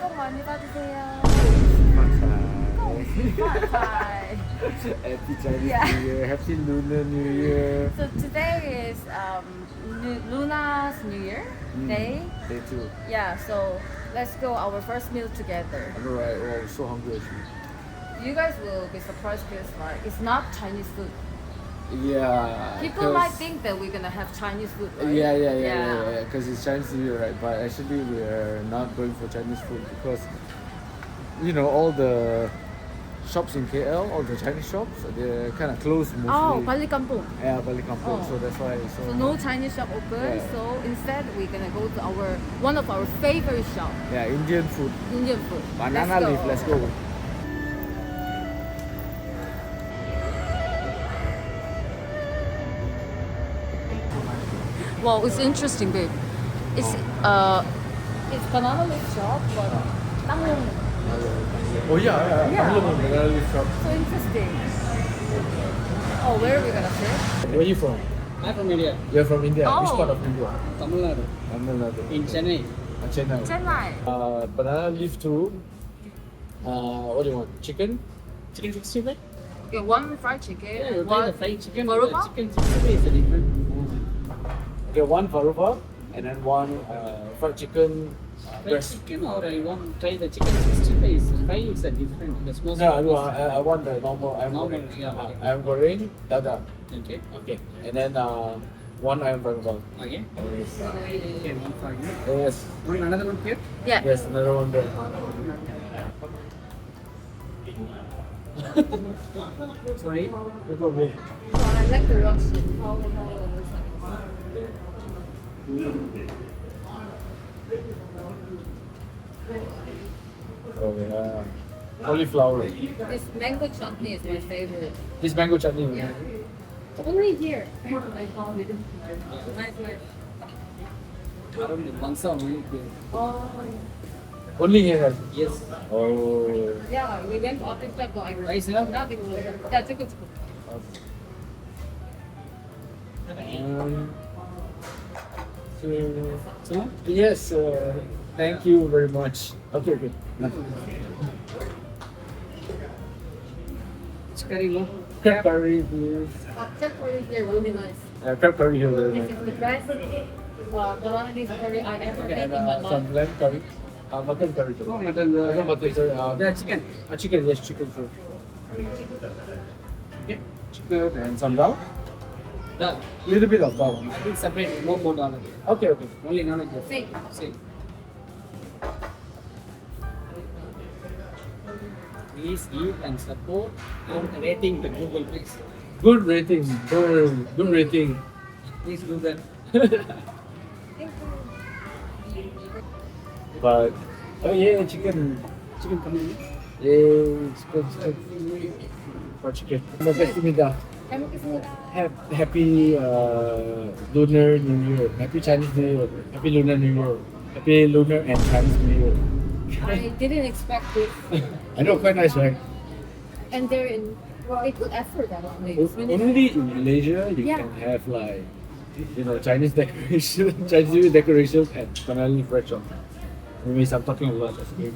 복 많이 받으세요. Happy Chinese Yeah. New Year, Happy Lunar New Year. So today is Lunar New Year day. Day 2. Yeah, so let's go our first meal together. I know, right? Oh, I'm so hungry actually. You guys will be surprised because like it's not Chinese food. Yeah. People might think that we're gonna have Chinese food, right? Yeah. Because it's Chinese New Year, right? But actually, we're not going for Chinese food because, you know, all the shops in KL, all the Chinese shops, they're kind of closed mostly. Oh, balik kampung. Yeah, balik kampung. Oh. So that's why. So no Chinese shop open. Yeah. So instead, we're gonna go to one of our favorite shop, Yeah, Indian food. Indian food. Banana leaf. Let's go. Wow, it's interesting, babe. It's banana leaf shop, but tanglong. Oh yeah. Yeah. Banana leaf shop. So interesting. Oh, where are we gonna sit? Where are you from? I'm from India, You're from India. Which Oh. part of India? Tamil Nadu, Tamil Nadu. in Chennai. Chennai. Chennai. Banana leaf too. What do you want? Chicken? Chicken 65? Okay, one fried chicken. Yeah, you try one the fried chicken. Baruba? The chicken 65 is a different. Okay, one farufa and then one fried chicken Fried breast. chicken or I want to try the chicken 65 is fried is a different. The small No, I want the normal Normal, ayamgoreng. yeah. Ayamgoreng, dada. Okay. Okay, and then one ayam farufa. Okay. Okay, one for you. Yes, One another one here. Yeah. yes, another one there. Sorry. Look at me. So I like the rush. Oh yeah, cauliflower. This mango chutney is my favorite. This mango chutney. Yeah. Only here. I found it. Nice. I don't know. One song only here. Oh. Only here. Yes. Oh. Yeah, we went to Office Club, but I Rice enough? nothing. Yeah, it's good. So, yes, thank you very much. Okay. It's curry, no? Crab curry, please. Check for it here, really nice. Crab curry here. This is the best banana leaf curry I ever made And in my life. some lamb curry. Mutton curry too. Oh, mutton. Mutton, sorry. The chicken. Chicken, yes, chicken too. Okay, chicken and some dal. The Little bit of dal. I think separate. No more dollar. Okay. Only none of See. See. Please eat and support and rating the Google please. Good rating. Good rating. Please do that. But oh yeah, chicken. Chicken coming. Yeah, chicken. For chicken. Magkasimida. 잘 먹겠습니다. Happy Lunar New Year. Happy Chinese New Year. Happy Lunar New Year. Happy Lunar and Chinese New Year. I didn't expect this. I know, quite nice, right? And they're in a good effort actually. It's really Only in Malaysia you Yeah. can have like, you know, Chinese decoration, Chinese New Year decorations at banana leaf bread shop. Anyways, I'm talking a lot. That's good.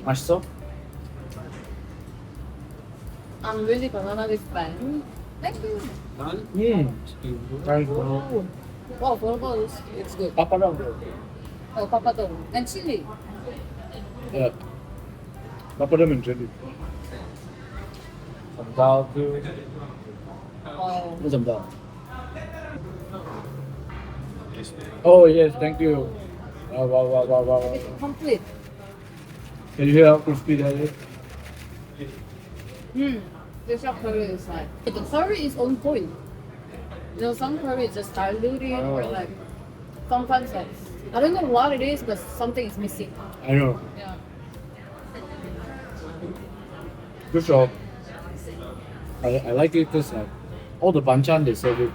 Much so? I'm really banana leaf fan. Thank you. Done. Thank you. Wow, burger it's good. Papadong. Oh, papadong and chili. Yeah. Papadong and chili. Some dal too. Oh, Some dal. Oh yes, thank you. Wow. it's complete. Can you hear how crispy that is? The shop curry is like the curry is on point. You know, some curry is just diluted or like sometimes like I don't know what it is, but something is missing. I know. Yeah. Good job. I like it because all the banchan they serve it.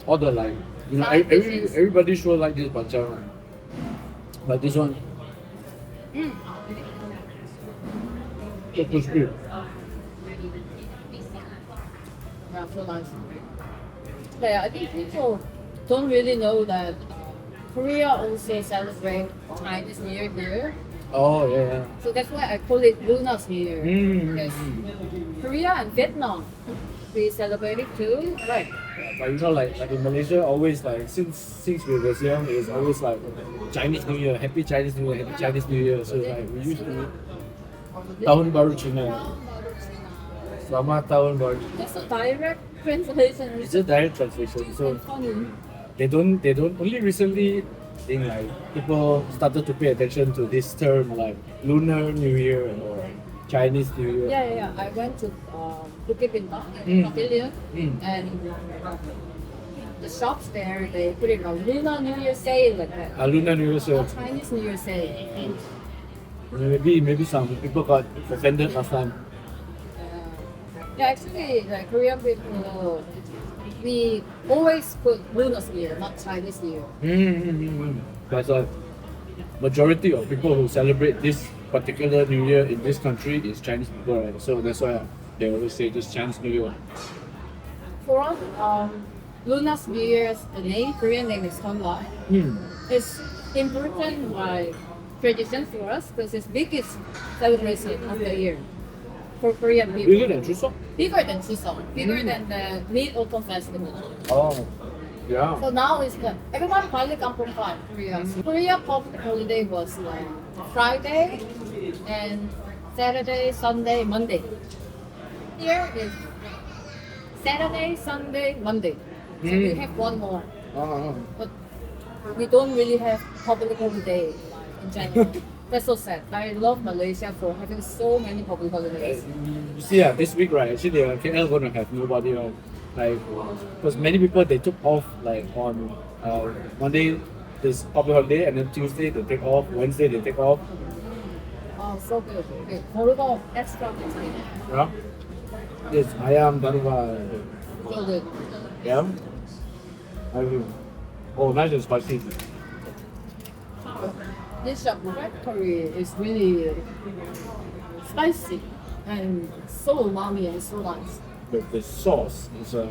All the like, you know, Side dishes. everybody sure like this banchan, right? But this one, so crispy. Yeah, so nice. Yeah, I think people don't really know that Korea also celebrate Chinese New Year here. Oh yeah. So that's why I call it Lunar New Year. Mm. Because Korea and Vietnam, we celebrate it too. Right. But you know, like in Malaysia, always like since we was young, it's always like Chinese New Year, Happy Chinese New Year, Happy Chinese New Year. So like we used to Tahun Baru Cina, Selamat Tahun Baru. That's a direct translation. It's a direct translation. So It's funny. they don't only recently think like people started to pay attention to this term like Lunar New Year or Chinese New Year. Yeah. I went to Bukit Bintang, Mm. Pavilion, Mm. and the shops there, they put it on Lunar New Year sale like that. Lunar New Year, so Or Chinese New Year sale. maybe some people got offended last time. Yeah, actually, like Korean people, we always put Lunar New Year, not Chinese New Year. But majority of people who celebrate this particular New Year in this country is Chinese people, right? So that's why they always say just Chinese New Year. For us, Lunar New Year's the name, Korean name is Seonghwa. It's important like tradition for us because it's biggest celebration of the year for Korean people. Bigger than Chuseok? Bigger than Chuseok, bigger than the Mid-Autumn Festival. Oh, yeah. So now it's the everyone call it Kampong Fan, Korea. Korea public holiday was like Friday and Saturday, Sunday, Monday. Here is Saturday, Sunday, Monday. So we have one more, but we don't really have public holiday in January. That's so sad. I love Malaysia for having so many public holidays. You see, this week, right? Actually, KL gonna have nobody, right? Like, because many people they took off like on Monday, this public holiday, and then Tuesday they take off, Wednesday they take off. Oh, so good. Okay, Korea extra good. Yeah. This ayamgoreng. So good. Yeah. Oh, nice and spicy. This red curry is really spicy and so umami and so nice. The sauce is I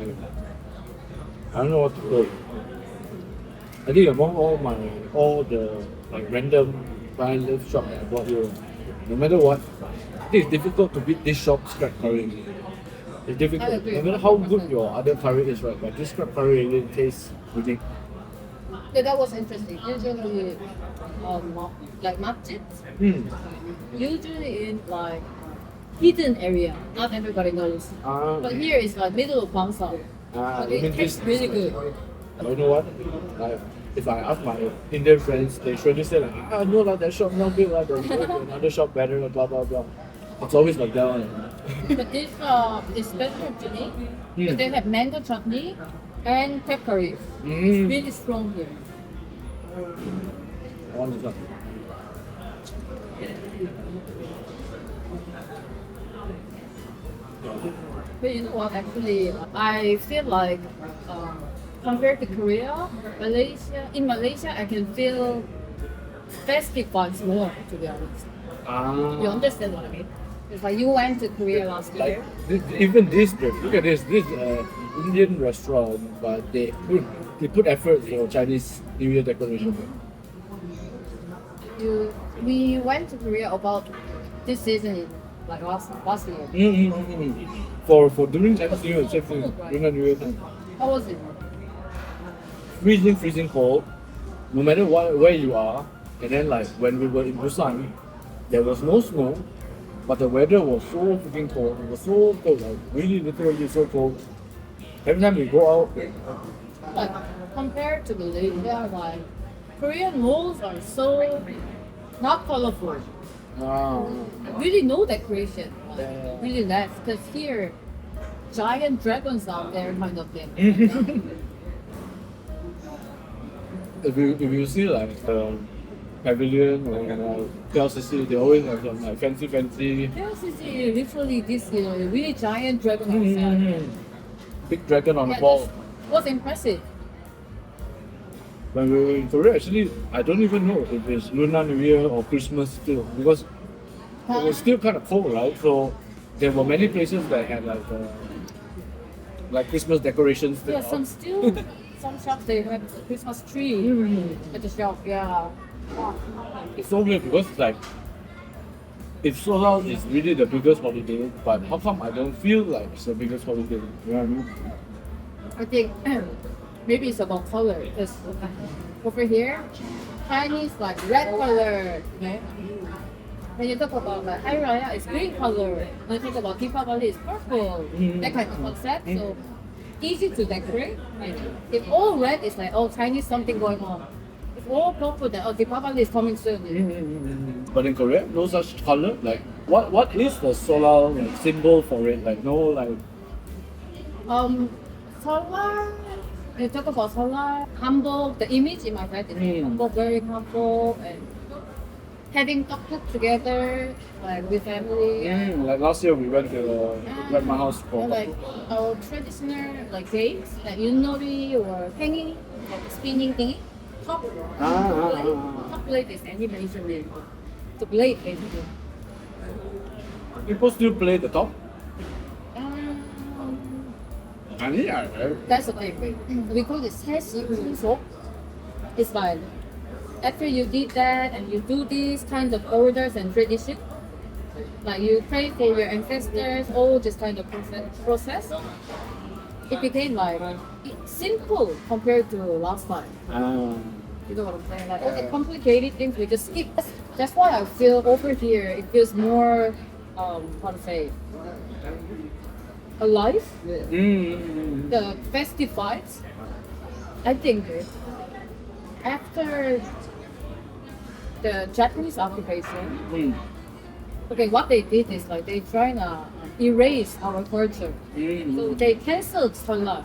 don't know what to call it. I think among all the like random blind live shop that I bought here, no matter what, I think it's difficult to beat this shop's crab curry. It's difficult. I agree. No matter how good your other curry is, right? But this crab curry really tastes unique. Yeah, that was interesting. Usually, like matchit, usually in like hidden area, not everybody knows. But here it's like middle of Bangsa. But it tastes really good. You know what? Like, if I ask my Indian friends, they surely say like, no, like that shop not good, like another shop better, blah blah blah. It's always like that one. But this is special to me. Because they have mango chutney and pepper curry. It's really strong here. But you know what? Actually, I feel like compared to Korea, in Malaysia, I can feel festive vibes more. To be honest, you understand what I mean? It's like you went to Korea last year. Even this, look at this Indian restaurant, but they put effort for Chinese New Year decoration. We went to Korea about this season, like last year. For during Chinese New Year, same thing, Lunar New Year time. How was it? Freezing cold, no matter where you are. And then like when we were in Busan, there was no snow, but the weather was so freaking cold. It was so cold, like really literally so cold. Every time we go out, Like compared to Malaysia, like Korean malls are so not colorful. Really no decoration. Like, really less. Because here, giant dragons out there kind of thing. if you see like pavilion or KLCC, they always have some like fancy. KLCC literally this really giant dragon outside. Big dragon on the Yeah, wall. that was impressive. When we were in Korea, actually, I don't even know if it's Lunar New Year or Christmas still, because it was still kind of cold, right? So there were many places that had like Christmas decorations. Yeah, some still some shops they have a Christmas tree at the shop. Yeah. It's so weird because like if Solal is really the biggest holiday, but how come I don't feel like it's the biggest holiday? You know what I mean? I think maybe it's about color because over here, Chinese like red color. Okay? When you talk about like Hari Raya, it's green color. When you talk about Deepavali, it's purple. That kind of concept. So easy to decorate. If all red, it's like, oh, Chinese something going on. If all purple, then oh, Deepavali is coming soon. But in Korea, no such color. Like what is the Solal like, symbol for it? Like no like Solar. When you talk about solar, humble. The image in my head is humble, very humble, and having talked together, like with family. like last year we went to grandma house for Like our traditional like games, like yunori or hanging, like spinning thingy. Top blade. Top blade is any Malaysian name. The blade basically. people still play the top. That's the thing. We call it 菜席习俗. It's like after you did that and you do these kind of orders and tradition, like you pray for your ancestors, all this kind of process, it became like simple compared to last time. You know what I'm saying? Like all the complicated things we just skip. That's why I feel over here it feels more, how to say, alive. The festive vibes. I think after the Japanese occupation, okay, what they did is like they try to erase our culture. So they canceled Seollal.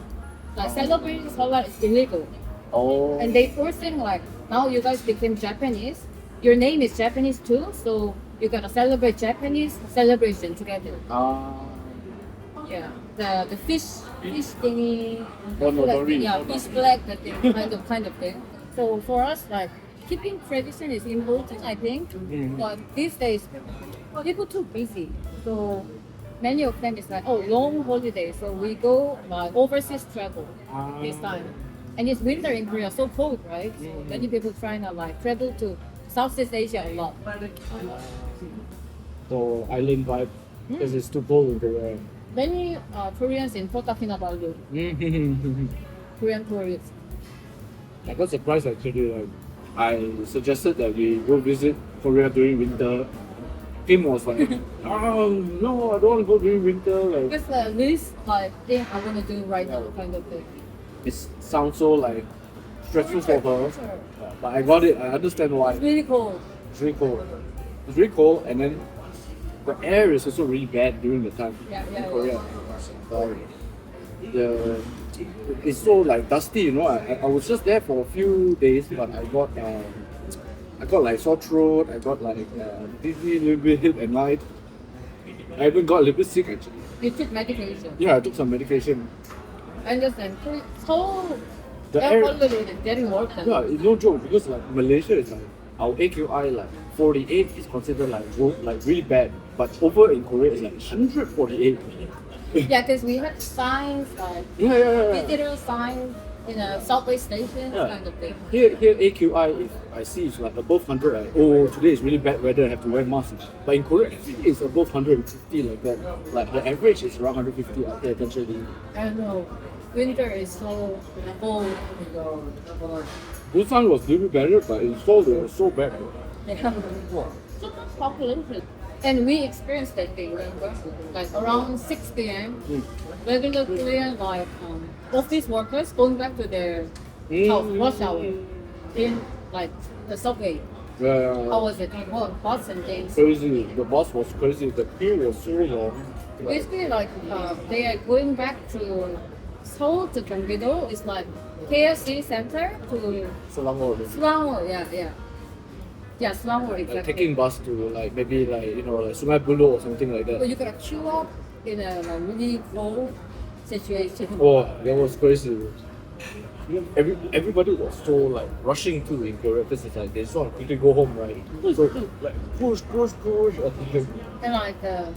Like celebrating Seollal is illegal. Oh. And they forcing like now you guys became Japanese. Your name is Japanese too, so you gotta celebrate Japanese celebration together. Yeah, the fish thingy. Oh no, don't read. Yeah, fish flag, that thing, kind of thing. So for us, like keeping tradition is important, I think. But these days, people too busy. So many of them is like, oh, long holiday. So we go like overseas travel this time. And it's winter in Korea, so cold, right? So many people trying to like travel to Southeast Asia a lot. So island vibe because it's too cold in Korea. Many Koreans in Kota Kinabalu, Korean tourists. I got surprised actually. Like, I suggested that we go visit Korea during winter. Kim was like, "Oh no, I don't want to go during winter." Like, That's the least like thing I want to do right now, kind of thing. it sounds so like stressful for her. But I got it. I understand why. It's really cold. It's really cold. It's really cold, and then the air is also really bad during the time in Korea. It's so like dusty, you know. I was just there for a few days, but I got like sore throat. I got like dizzy a little bit at night. I even got a little bit sick actually. You took medication. Yeah, I took some medication. I understand. So The air air, quality is getting worse. yeah, it's no joke because like Malaysia is like our AQI like 48 is considered like really bad, but over in Korea it's like 148. Yeah, because we had signs like Yeah. digital signs in a subway station, Yeah. kind of thing. Here AQI, if I see it's like above 100, like, oh, today is really bad weather, I have to wear mask. But in Korea, it's above 150 like that. Like the average is around 150, I pay attention to. I don't know. Winter is so cold. Busan was a little bit better, but in Seoul it was so bad. Yeah. So much population. And we experienced that thing, remember? Like around 6 p.m. Regular Korean like office workers going back to their house, rush hour in like the subway. How was it? Well, bus and things. Crazy. The bus was crazy. The queue was so long. Basically, like they are going back to Seoul to Gyeonggi-do. It's like KFC Center to Selangor. Selangor. Yeah, Selangor exactly. Like taking bus to like maybe like you know like Sungai Buloh or something like But that. you gotta queue up in a like, really cold situation. Oh, that was crazy. Everybody was so like rushing to in Korea because it's like they sort of quickly go home, right? So like push. And like the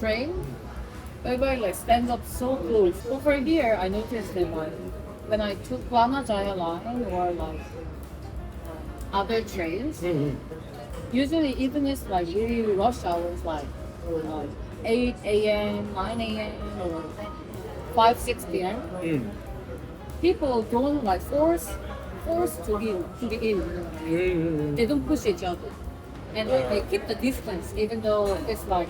train, everybody like stands up so close. Over here, I noticed that like when I took Lana Jaya line or like other trains, usually even it's like really rush hours, like 8 a.m., 9 a.m. or 5, 6 p.m. People don't like force to be in. They don't push each other, and like, they keep the distance even though it's like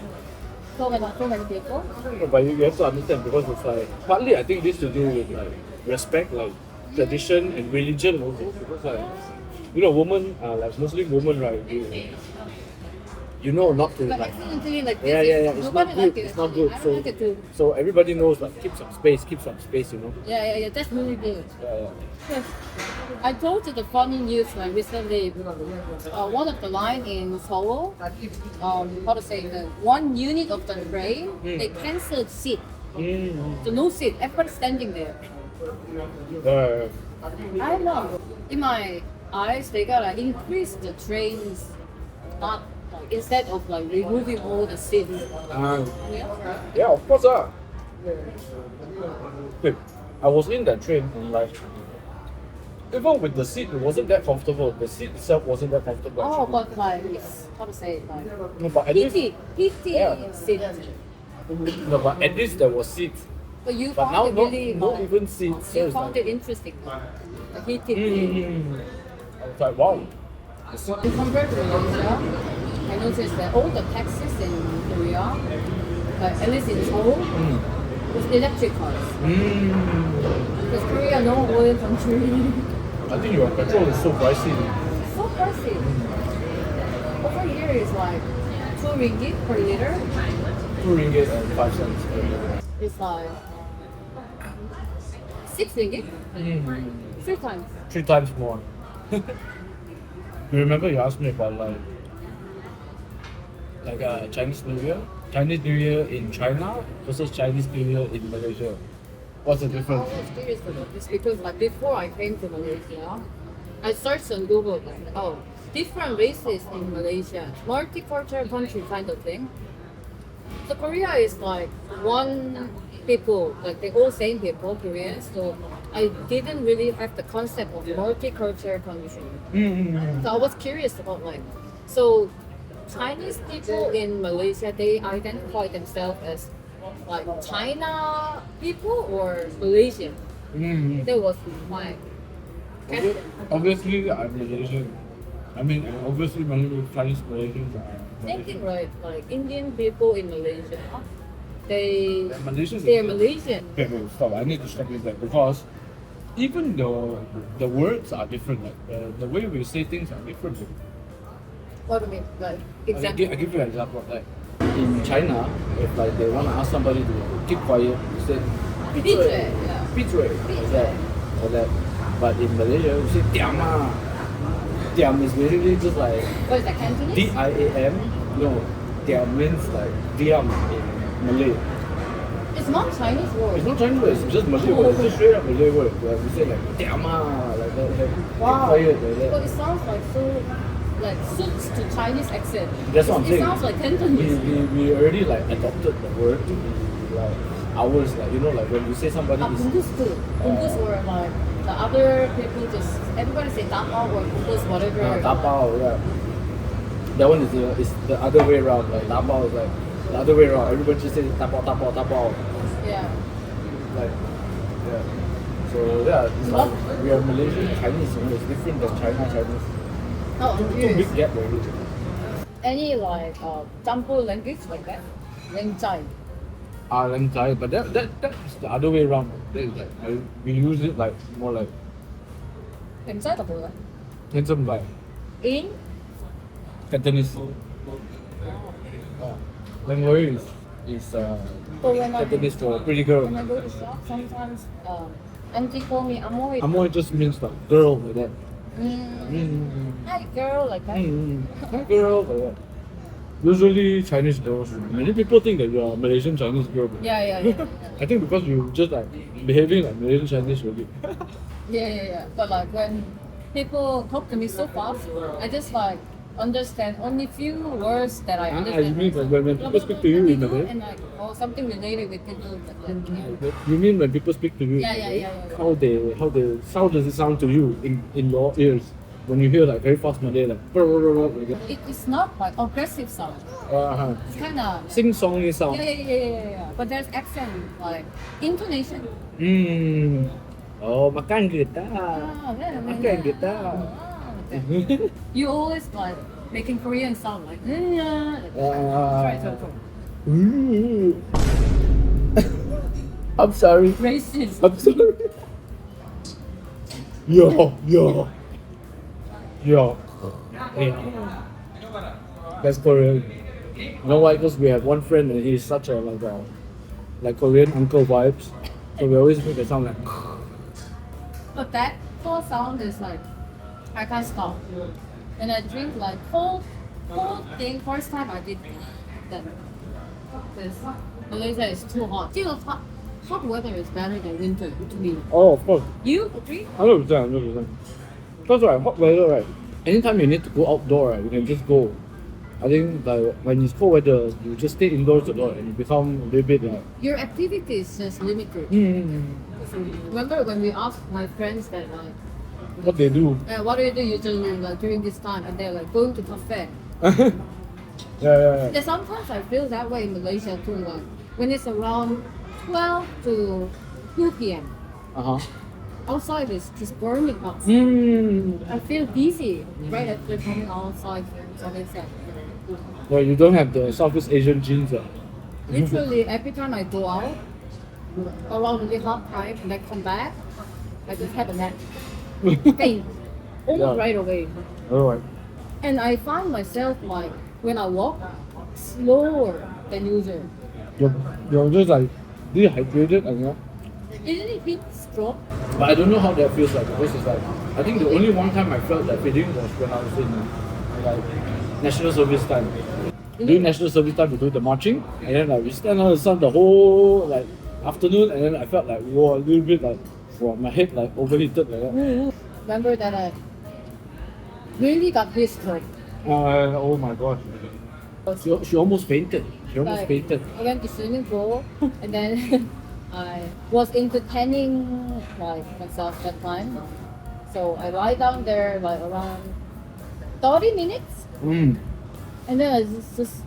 so many people. But you have to understand because it's like partly I think this to do with like respect, like tradition and religion also. Because like women, like Muslim women, right? You know not to But like. accidentally like this, Yeah. It's nobody not good. like it. It's not good. I don't like it too. So everybody knows like keep some space. Yeah. That's really good. Yeah. Yes. I told you the funny news like recently. One of the line in Seoul, how to say, the one unit of the train, they cancelled seat. So no seat, everybody standing there. I don't know. In my eyes, they gotta increase the trains, not like, instead of like removing all the seats. Yeah, of course. Wait, I was in that train and like even with the seat, it wasn't that comfortable. The seat itself wasn't that comfortable. Oh, actually. but like it's how to say it, like No, but at least, PT seat. no, but at least there was seats. But you But found now it really not even seats. So you it's found like, it interesting. The heated. I was like, wow. Compared to Malaysia, I noticed that all the taxis in Korea, like at least in Seoul, was electric cars. Because Korea no oil country. I think your petrol is so pricey. So pricey. Over here is like 2 ringgit per liter. 2 ringgit and 5 cents. It's like 6 ringgit. 3 times. 3 times more. You remember you asked me about Chinese New Year? Chinese New Year in China versus Chinese New Year in Malaysia. What's the difference? I was curious about this because like before I came to Malaysia, I searched on Google like, different races in Malaysia, multicultural country kind of thing. So Korea is like one people, like they all same people, Koreans. So I didn't really have the concept of multicultural country. So I was curious about like, so Chinese people in Malaysia, they identify themselves as like China people or Malaysian. That was my question. Obviously, I'm Malaysian. I mean, obviously, Chinese Malaysians are Same Malaysian. thing, right? Like Indian people in Malaysia, they They're Malaysian. they're Malaysian. Okay, wait, stop. I need to stop you there because even though the words are different, like the way we say things are different. What do you mean? Like I exactly. give you an example. Like in China, if like they want to ask somebody to keep quiet, you say Pizza, yeah. pizza, like that. But in Malaysia, you say diama. Diam is basically just like What is that, Cantonese? D-I-A-M. No, diam means like diam in Malay. It's not Chinese word. It's not Chinese word, it's just Malay word. It's just straight up Malay word. Like we say like diama, like that. Like, keep quiet, like that. But it sounds like so, like suits to Chinese accent. That's what I'm It saying. sounds like Cantonese. We already like adopted the word to be like ours, like like when you say somebody is Bungus too. Bungus or like the other people just everybody say tapao or bungus whatever. tapao, yeah. That one is the other way around. Like tapao is like the other way around. Everybody just says tapao. Yeah. Like yeah. So yeah, it's like we are Malaysian Chinese, it's different than Chinese. Oh, I'm Too curious. big gap already. Any like Jampu language like that? Lengchai. Leng Chai, but that's the other way around. That is like we use it like more like Lengchai tak boleh. handsome like In Cantonese. Leng Wei is so when Cantonese for a pretty girl. when I go to shop, sometimes auntie call me amoy. Amoy just means like girl like that. Hi girl, like that. Hi girl like that. Usually Chinese girls. Many people think that you are a Malaysian Chinese girl. But Yeah. I think because you just like behaving like Malaysian Chinese really. Yeah. But like when people talk to me so fast, I just like understand only few words that I You understand. mean when people speak to you in Malay? And like, or something related with people. You mean when people speak to you? Yeah. How does it sound to you in your ears when you hear like very fast Malay like? It's not like aggressive sound. It's kind of Sing songy sound. yeah. But there's accent, like intonation. Oh, makan kita. Yeah. Makan kita. Okay. You always like making Korean sound like try. I'm sorry. Racist. I'm sorry. Yo. Yeah. That's Korean. You know why? Because we have one friend and he's such a like Korean uncle vibes. So we always make it sound like. But that whole sound is like I can't stop. And I drink like cold thing. First time I did that. Because Malaysia is too hot. Still hot weather is better than winter to me. Oh, of course. You agree? 100%. Because right, hot weather, right? Anytime you need to go outdoor, right, you can just go. I think like when it's cold weather, you just stay indoors a lot and you become a little bit like. Your activity is just limited. Remember when we asked my friends that like, What they do. what do you do usually like during this time? And they're like going to cafe. Yeah. And sometimes I feel that way in Malaysia too. Like when it's around 12 to 2 p.m. Outside is just burning up. I feel dizzy right after coming outside from Malaysia. Well, you don't have the Southeast Asian genes. Literally every time I go out around really hot time and I come back, I just have a nap. Faint. Almost Yeah. right away. Alright. And I find myself like when I walk slower than usual. You're just like dehydrated and Isn't it heat stroke? But I don't know how that feels like because it's like I think the only one time I felt that feeling was when I was in like national service time. During national service time we do the marching and then like we stand on the sun the whole like afternoon and then I felt like whoa, a little bit like my head like overheated like that. Remember that I really got heat stroke. Oh my god. She almost fainted. She almost Like, fainted. I went to swimming pool and then I was entertaining like myself that time. So I lie down there like around 30 minutes and then I just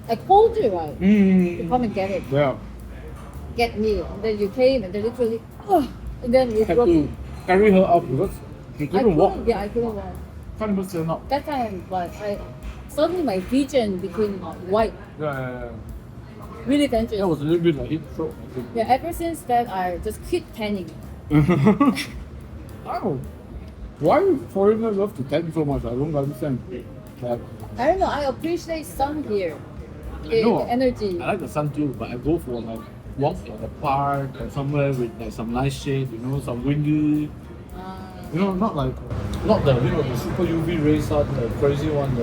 I called you right to come and get it. Yeah. Get me. And then you came and then literally and then you Had broke to carry her up because she couldn't walk. Yeah, I couldn't walk. Can't even stand up. That time like I suddenly my vision became white. Yeah. Really dangerous. That was a little bit like heat stroke. I think. Yeah, ever since that I just quit tanning. Oh, why foreigners love to tan so much? I don't understand. Like, I don't know, I appreciate sun here. The know. energy. I like the sun too, but I go for like walks at the park or somewhere with like some nice shade, you know, some windy. You know, not the the super UV ray sun, the crazy one.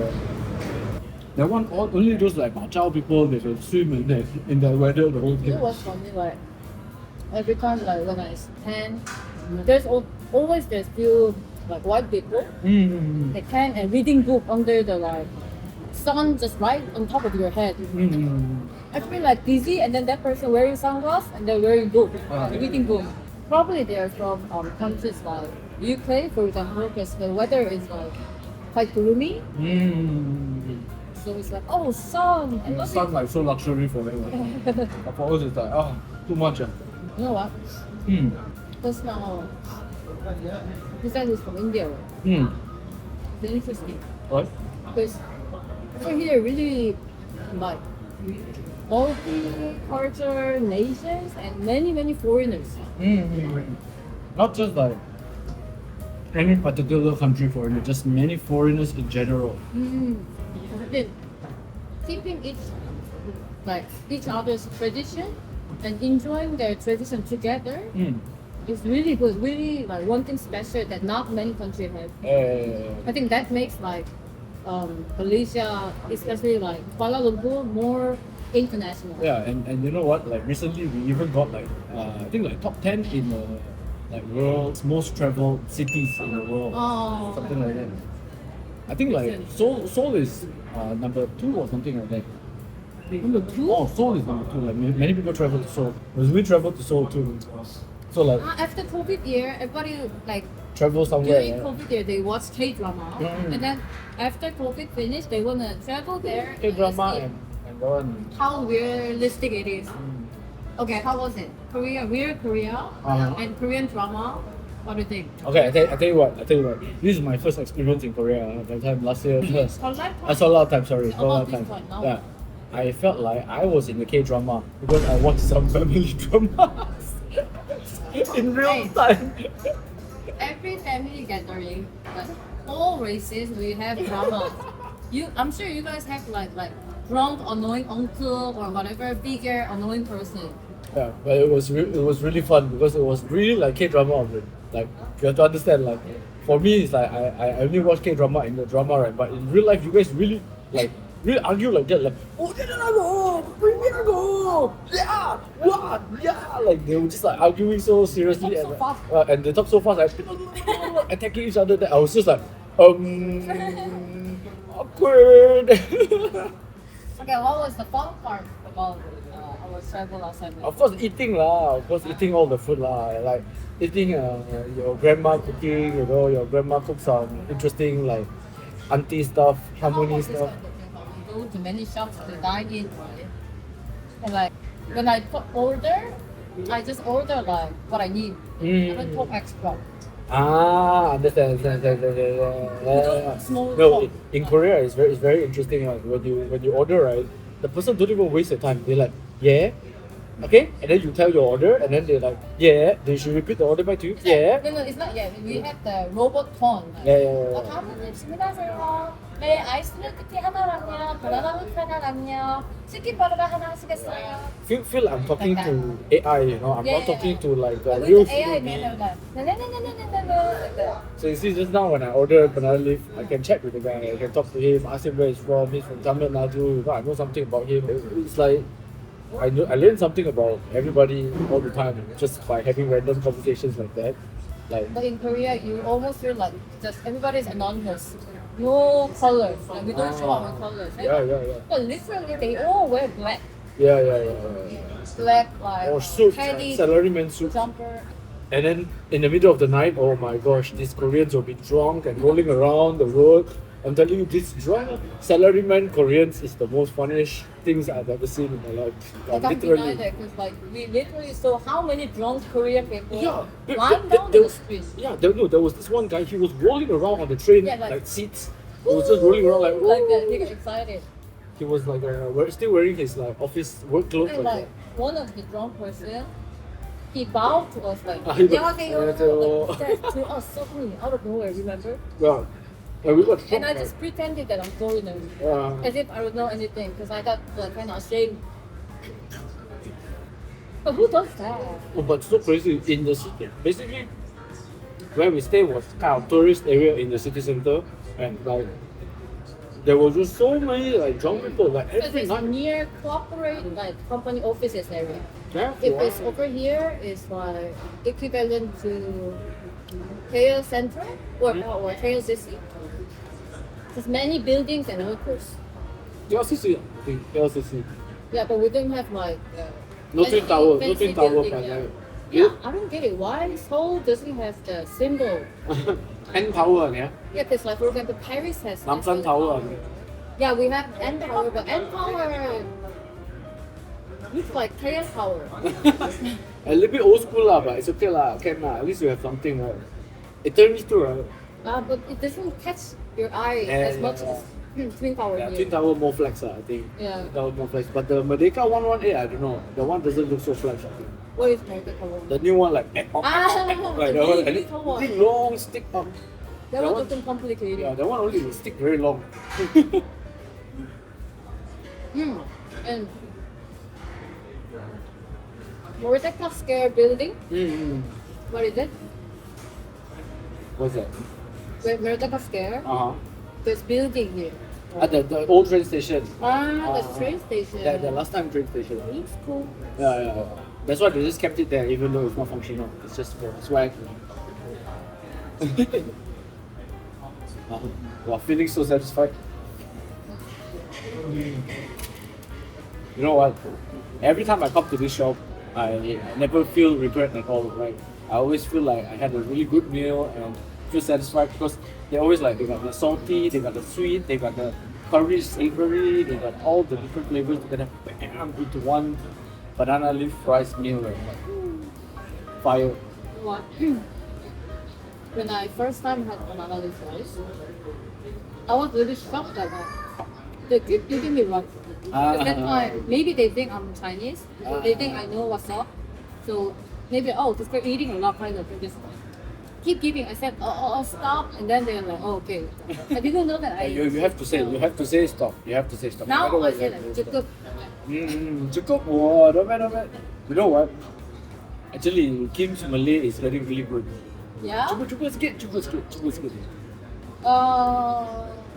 That one only those like Machao people they can swim in the weather the whole You know day. what's funny? Like every time like when I tan, there's always there's few like white people. They tan and reading book under the like sun just right on top of your head. I feel like dizzy and then that person wearing sunglasses and they're wearing book, reading book. Probably they're from countries like UK for example because the weather is like quite gloomy. So it's like, oh, sun! I The love sun it. like so luxury for them. But for us it's like too much. You know what? Because now, this guy is from India, right? It's interesting. What? Because over here, really, like, multi-cultural nations and many foreigners. Not just like any particular country foreigner, just many foreigners in general. Then keeping each other's tradition and enjoying their tradition together is really good. Really like one thing special that not many countries have. I think that makes like Malaysia, especially like Kuala Lumpur, more international. Yeah, and you know what? Like recently, we even got like I think like top 10 in like world's most traveled cities in the world, Oh, something like that. I think like Seoul is number 2 or something like that. Number 2? Oh, Seoul is number 2. Like many people travel to Seoul. Because we travel to Seoul too. So like After COVID year, everybody like travel somewhere. during Right? COVID year they watch K-drama, and then after COVID finished, they wanna travel there. K-drama see and go on. how realistic it is. Okay, how was it? Korea, and Korean drama. What do you think? Okay, I tell you what. This is my first experience in Korea. That time last year. I saw a lot of times. Sorry, saw a lot of times. Yeah, I felt like I was in the K-drama because I watched some family dramas in real time. Every family gathering, like all races, we have drama. I'm sure you guys have like drunk annoying uncle or whatever bigger annoying person. Yeah, but it was really fun because it was really like K-drama of it. Like you have to understand, like for me it's like I only watch K-drama in the drama, right? But in real life you guys really argue like that, like yeah, what, yeah, like they were just like arguing so seriously They talk so fast. and they talk so fast, like attacking each other. That I was just like awkward. Okay, what was the fun part about our travel last time? Of course, eating lah. Of course, eating all the food lah. Like eating your grandma cooking. You know, your grandma cooks some interesting like auntie stuff, harmony stuff. We go to many shops to dine in, right? And like when I order, I just order like what I need. I don't talk extra. Understand. Small No, talk. in Korea, it's very interesting. Like when you order, right, the person don't even waste their time. They're like, yeah, okay, and then you tell your order, and then they're like, yeah, they should repeat the order back to you. Yeah. No, it's not yet. We have the robot tone. Like, Yeah. 다음은 주문하세요. 네, 아이스밀크티 하나랑요, 바나나 우유 하나랑요, 치킨버거 하나 하시겠어요? Feel I'm talking to AI, you know. I'm Yeah, not talking yeah. to like the With real the AI, food. they're like, like that. So you see, just now when I order banana leaf, I can chat with the guy. I can talk to him, ask him where he's from. He's from Tamil Nadu. You know, I know something about him. It's like I learn something about everybody all the time just by having random conversations like that. Like But in Korea, you almost feel like just everybody's anonymous. No colors. Like we don't show our colors. yeah. But literally, they all wear black. Yeah. Black, like, Or suits, heavy salaryman suits. jumper. And then in the middle of the night, oh my gosh, these Koreans will be drunk and rolling around the road. I'm telling you, this drunk salaryman Koreans is the most funniest things I've ever seen in my life. I can't deny that because like we literally saw how many drunk Korean people lying down there the was, street. there was this one guy, he was rolling around on the train, Yeah, like- seats. He was just rolling around like that. He got excited. he was like still wearing his like office work clothes. And like one of the drunk person, he bowed to us like, he 안녕하세요. 안녕하세요. Like that to us suddenly out of nowhere. Remember? Yeah. We got shocked, And I like, just pretended that I'm foreigner, as if I don't know anything, because I got like kind of ashamed. But who does that? oh, but so crazy in the city. Basically, where we stay was kind of tourist area in the city center, and like there was just so many like drunk people like Because every it's night. near corporate like company offices area. Yeah, If wow. it's over here, it's like equivalent to Tail Center or Tail City. There's many buildings and workers. LCC, I think LCC. Yeah, but we don't have like No twin tower, no fancy twin tower, building, but yeah. like Yeah, I don't get it. Why Seoul doesn't have the symbol? N tower, yeah. Yeah, because like for example, Paris has Namsan Eiffel Tower. Yeah, we have N Tower, but N Tower looks like Tail Tower. A little bit old school lah, but it's okay lah. Can lah. At least you have something, right? It turns to right? But it doesn't catch your eye Yeah, as much as Twin Tower Yeah, here. twin tower more flex I think. Yeah. Twin tower more flex, but the Merdeka 118 I don't know. The one doesn't look so flex. I think. What is Mega Tower? The new one like Ah, like that one, and really it tall. really long stick up. That that one one- doesn't complicated. Yeah, that one only will stick very long. And Mordecai Square building, what is it? What's that? Mordecai Square, Uh-huh. there's building here. At the old train station. The train station. The last time train station. Looks cool. Yeah. That's why they just kept it there even though it's not functional. It's just for swag. Wow, feeling so satisfied. You know what? Every time I come to this shop, I never feel regret at all. Right? I always feel like I had a really good meal and feel satisfied because they always like they got the salty, they got the sweet, they got the curry savory, they got all the different flavors together bam into one banana leaf rice meal. Like fire. What? When I first time had banana leaf rice, I was really shocked that they keep giving me rice. At that time, maybe they think I'm Chinese. They think I know what's up. So maybe this girl eating a lot kind of thing. Just keep giving. I said stop, and then they're like okay. I didn't know that You have to say stop. You have to say stop. Now I Otherwise, say like cukup. Cukup. Wow, not bad, not bad. You know what? Actually, Kim's Malay is very, really good. Yeah. Cuba sikit.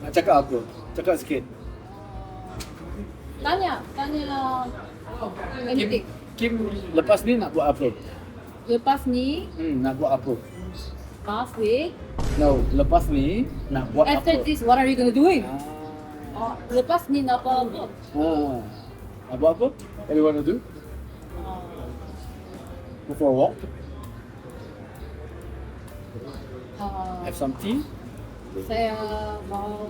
Nak cakap apa? Cakap sikit. Tanya anything. Kim lepas ni nak buat apa? Lepas ni, Nak buat apa? last week. No, lepas ni nak buat After apa? this, what are you gonna doing? Lepas ni nak apa? Nak buat apa? What do you want to do? Go for a walk? Have some tea? Saya mau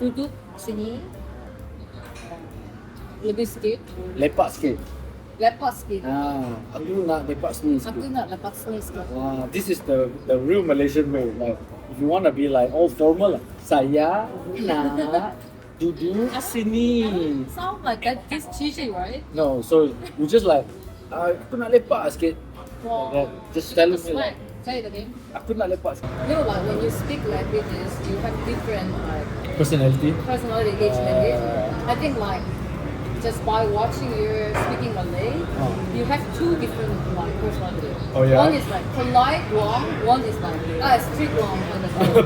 duduk sini lebih sikit, Lepak sikit. lepas sikit. Aku nak lepak sini Aku sikit. nak lepas sini sikit. This is the real Malaysian way. Like, if you want to be like all formal, like, saya nak duduk sini. Sound like that is cheesy, right? No, so you just like, aku nak lepak sikit. Like that. Just tell me Slang. like, Say it again. aku nak lepak sikit. You know, like when you speak languages, you have different like Personality. personality each language. I think like just by watching you speaking Malay, you have two different like personalities. Oh, yeah? One is like polite Wong, one is like street Wong.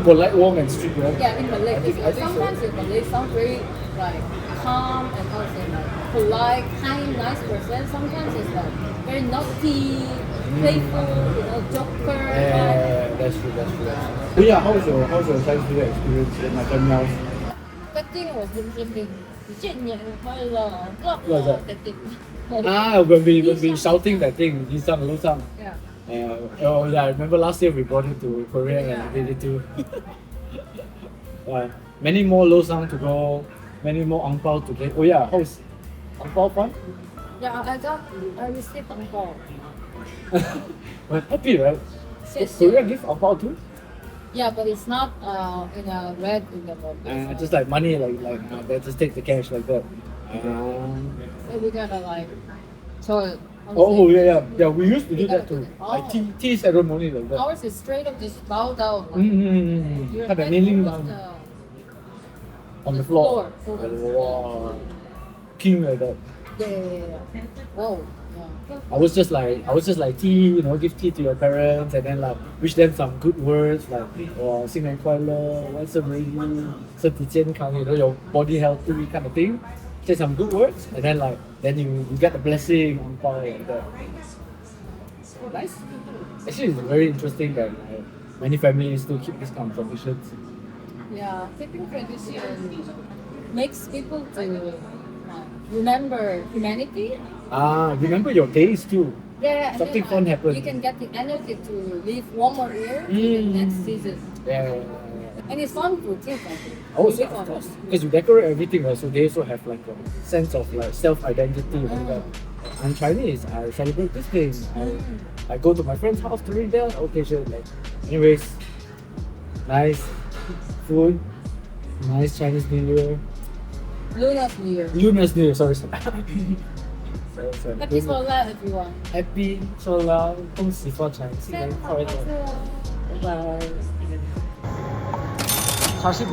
Polite warm and street warm. Yeah, in Malay. I think Sometimes so. in Malay sound very like calm and also like polite, kind, nice person. Sometimes it's like very naughty, playful, joker. Yeah, that's true. Oh yeah, how's your Chinese New Year experience at my family house? That thing was interesting. 新年快乐 What was that? That thing. When we shouting that thing, Yisang, Lusang. Yeah. Oh yeah, I remember last year we brought it to Korea and we did it too. Many more Losang to go, many more ang pao to get. Oh yeah, how's ang pao fun? Yeah, I received a call. Well, happy, right? Yes, Korea give ang pao too? Yeah, but it's not in a red envelope. Just like money, they just take the cash like that. So we gotta like throw it. Oh yeah. We used to do that too. Oh. Like tea ceremony like that. Ours is straight up just bow down. Your Have a head kneeling towards down on the floor. Wow. King like that. Yeah. Whoa. Yeah. I was just like tea, give tea to your parents and then like wish them some good words like 新年快乐,万事如意, 身体健康, your body healthy kind of thing. Say some good words and then you get the blessing on fire like that. Nice. Actually, it's very interesting that many families still keep this kind of traditions. Yeah, keeping tradition makes people to remember humanity. Remember your days too. Yeah, and Something then, fun happened. You can get the energy to live one more year to the next season. Yeah. And it's fun for kids, I think. Oh, Really of fun. course. Because you decorate everything, right? So they also have like a sense of like self-identity. Like that. I'm Chinese. I celebrate this thing. I go to my friend's house during their occasion. Like, anyways, nice food, nice Chinese New Year. Lunar New Year. Lunar New Year. Sorry. Happy Solar, everyone. Happy 说了，恭喜发财，新年快乐，拜拜。 46